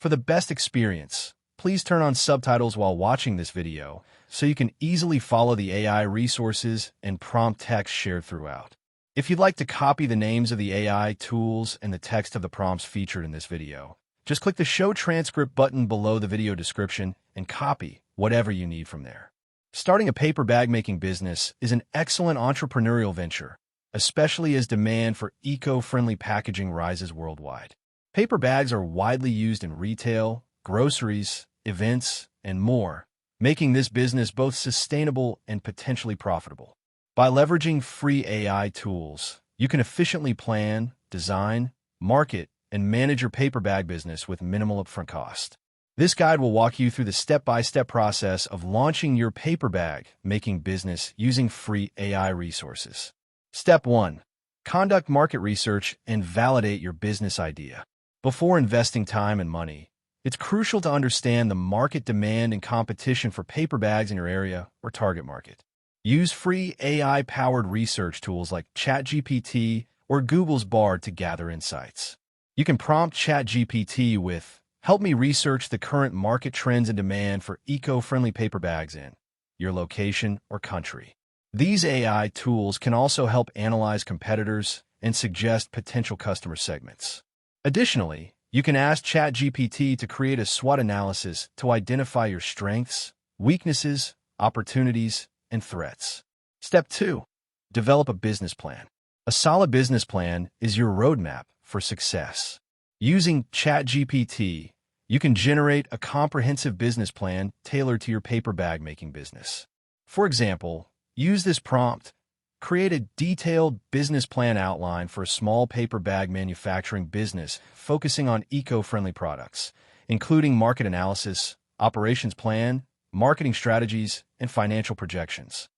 For the best experience, please turn on subtitles while watching this video so you can easily follow the AI resources and prompt text shared throughout. If you'd like to copy the names of the AI tools and the text of the prompts featured in this video, just click the Show Transcript button below the video description and copy whatever you need from there. Starting a paper bag making business is an excellent entrepreneurial venture, especially as demand for eco-friendly packaging rises worldwide. Paper bags are widely used in retail, groceries, events, and more, making this business both sustainable and potentially profitable. By leveraging free AI tools, you can efficiently plan, design, market, and manage your paper bag business with minimal upfront cost. This guide will walk you through the step-by-step process of launching your paper bag making business using free AI resources. Step 1. Conduct market research and validate your business idea. Before investing time and money, it's crucial to understand the market demand and competition for paper bags in your area or target market. Use free AI-powered research tools like ChatGPT or Google's Bard to gather insights. You can prompt ChatGPT with, "Help me research the current market trends and demand for eco-friendly paper bags in your location or country." These AI tools can also help analyze competitors and suggest potential customer segments. Additionally, you can ask ChatGPT to create a SWOT analysis to identify your strengths, weaknesses, opportunities, and threats. Step 2. Develop a business plan. A solid business plan is your roadmap for success. Using ChatGPT, you can generate a comprehensive business plan tailored to your paper bag making business. For example, use this prompt: create a detailed business plan outline for a small paper bag manufacturing business focusing on eco-friendly products, including market analysis, operations plan, marketing strategies, and financial projections.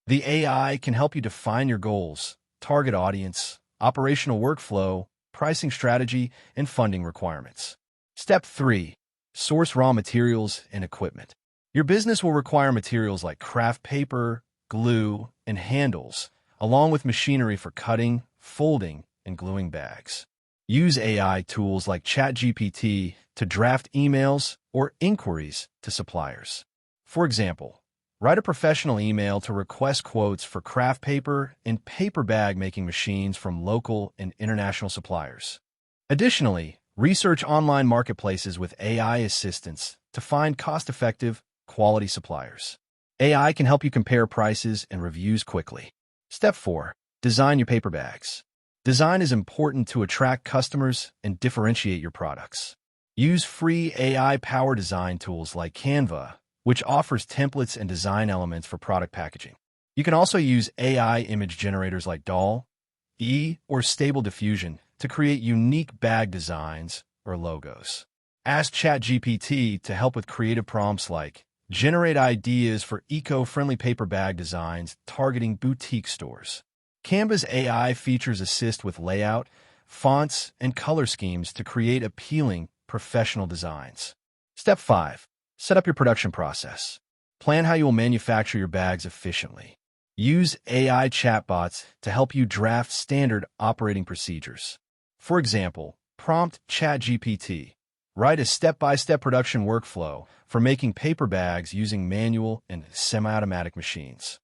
The AI can help you define your goals, target audience, operational workflow, pricing strategy, and funding requirements. Step 3. Source raw materials and equipment. Your business will require materials like craft paper, glue, and handles, along with machinery for cutting, folding, and gluing bags. Use AI tools like ChatGPT to draft emails or inquiries to suppliers. For example, write a professional email to request quotes for craft paper and paper bag making machines from local and international suppliers. Additionally, research online marketplaces with AI assistance to find cost-effective, quality suppliers. AI can help you compare prices and reviews quickly. Step 4. Design your paper bags. Design is important to attract customers and differentiate your products. Use free AI-powered design tools like Canva, which offers templates and design elements for product packaging. You can also use AI image generators like DALL-E or Stable Diffusion to create unique bag designs or logos. Ask ChatGPT to help with creative prompts like, generate ideas for eco-friendly paper bag designs targeting boutique stores. Canva's AI features assist with layout, fonts, and color schemes to create appealing, professional designs. Step 5. Set up your production process. Plan how you will manufacture your bags efficiently. Use AI chatbots to help you draft standard operating procedures. For example, prompt ChatGPT. Write a step-by-step production workflow for making paper bags using manual and semi-automatic machines.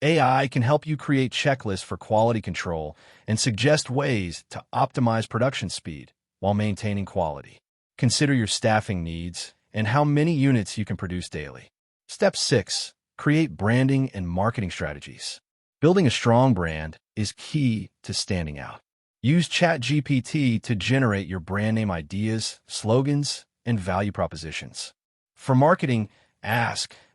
AI can help you create checklists for quality control and suggest ways to optimize production speed while maintaining quality. Consider your staffing needs and how many units you can produce daily. Step 6. Create branding and marketing strategies. Building a strong brand is key to standing out. Use ChatGPT to generate your brand name ideas, slogans, and value propositions. For marketing,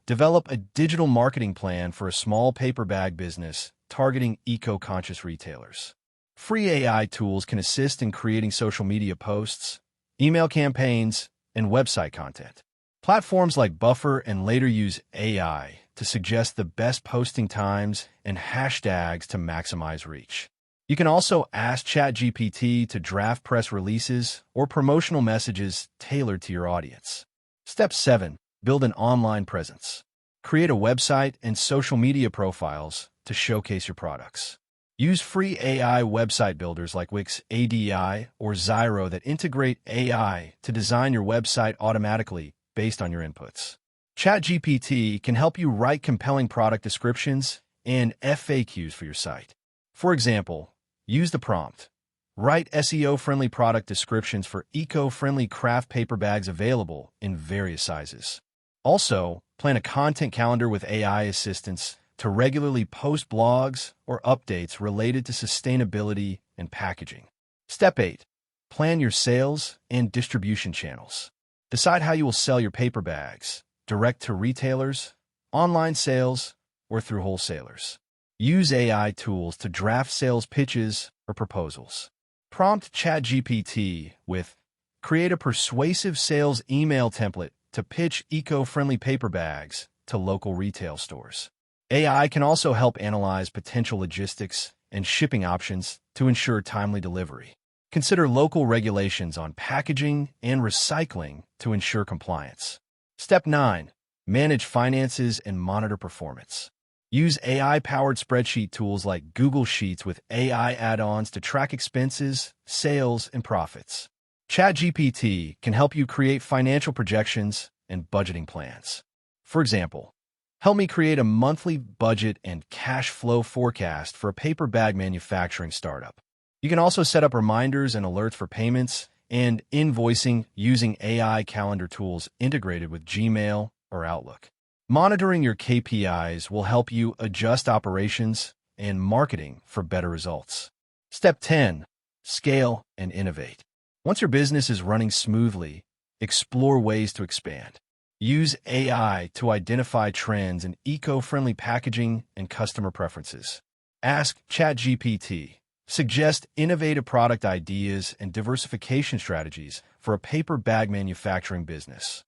develop a digital marketing plan for a small paper bag business targeting eco-conscious retailers. Free AI tools can assist in creating social media posts, email campaigns, and website content. Platforms like Buffer and Later use AI to suggest the best posting times and hashtags to maximize reach. You can also ask ChatGPT to draft press releases or promotional messages tailored to your audience. Step 7. Build an online presence. Create a website and social media profiles to showcase your products. Use free AI website builders like Wix ADI or Zyro that integrate AI to design your website automatically based on your inputs. ChatGPT can help you write compelling product descriptions and FAQs for your site. For example, use the prompt. Write SEO-friendly product descriptions for eco-friendly craft paper bags available in various sizes. Also, plan a content calendar with AI assistance to regularly post blogs or updates related to sustainability and packaging. Step 8. Plan your sales and distribution channels. Decide how you will sell your paper bags, direct to retailers, online sales, or through wholesalers. Use AI tools to draft sales pitches or proposals. Prompt ChatGPT with, create a persuasive sales email template to pitch eco-friendly paper bags to local retail stores. AI can also help analyze potential logistics and shipping options to ensure timely delivery. Consider local regulations on packaging and recycling to ensure compliance. Step 9. Manage finances and monitor performance. Use AI-powered spreadsheet tools like Google Sheets with AI add-ons to track expenses, sales, and profits. ChatGPT can help you create financial projections and budgeting plans. For example, help me create a monthly budget and cash flow forecast for a paper bag manufacturing startup. You can also set up reminders and alerts for payments and invoicing using AI calendar tools integrated with Gmail or Outlook. Monitoring your KPIs will help you adjust operations and marketing for better results. Step 10. Scale and innovate. Once your business is running smoothly, explore ways to expand. Use AI to identify trends in eco-friendly packaging and customer preferences. Ask ChatGPT. Suggest innovative product ideas and diversification strategies for a paper bag manufacturing business.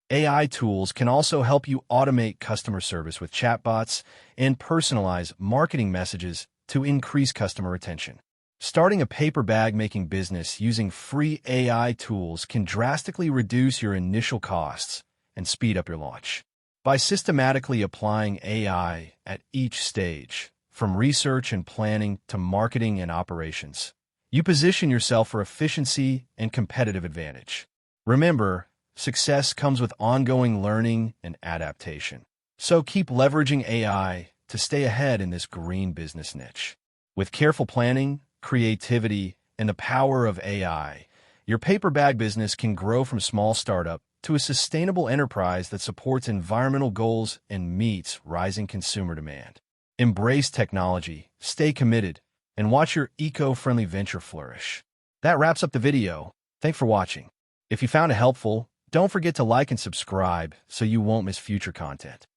AI tools can also help you automate customer service with chatbots and personalize marketing messages to increase customer retention. Starting a paper bag making business using free AI tools can drastically reduce your initial costs and speed up your launch. By systematically applying AI at each stage, from research and planning to marketing and operations, you position yourself for efficiency and competitive advantage. Remember, success comes with ongoing learning and adaptation. So keep leveraging AI to stay ahead in this green business niche. With careful planning, creativity, and the power of AI, your paper bag business can grow from small startup to a sustainable enterprise that supports environmental goals and meets rising consumer demand. Embrace technology, stay committed, and watch your eco-friendly venture flourish. That wraps up the video. Thanks for watching. If you found it helpful, don't forget to like and subscribe so you won't miss future content.